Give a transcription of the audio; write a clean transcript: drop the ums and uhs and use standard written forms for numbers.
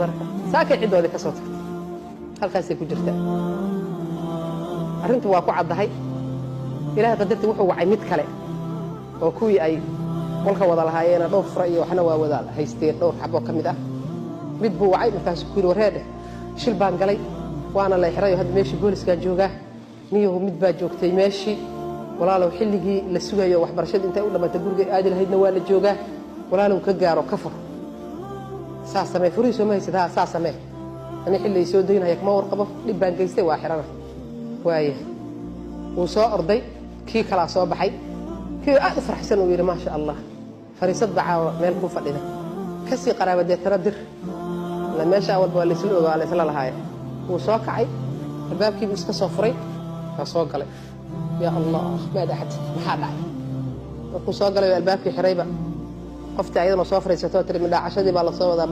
marka saaka cidoodi ka soo tagtay halkaasay ku jirtaa arrintu waa ku caddahay ilaahay qadartii wuxuu wacay mid kale oo kuwii ay qolka wada lahaayeen dhowr fura iyo waxna waa wada haysteen dhowr xabo ka mid ah mid buu wacay markaas ku yiri wareede shil baan galay waana la xiray hadda meeshii booliska jooga niyo mid baa joogtay meeshii walaalow xilligii la sugayo waxbarashada intay u dhamatay guriga aadi lahaydna waa la joogaa walaalow ka gaaro ka fur saasame furiiso ma haysataa saasame ani xilli soo deynaya kama warqabo dib baan geystay waa xirana waaye wuu soo orday kii kala soo baxay kii aad farxsan uu yiri ma sha Allah fariisad bacaa meel ku fadhida kasi qaraabada taradir la meesha walba la isla ogaa la isla lahaay wuu soo kacay albaabkii buu iska soo furay ka soo galay ya Allah ma dhaxad maxaa dhacay wuxuu soo galay albaabkii xirayba qoftii ayadana soo fariisato tiri midha cashadii baa la soo wadaa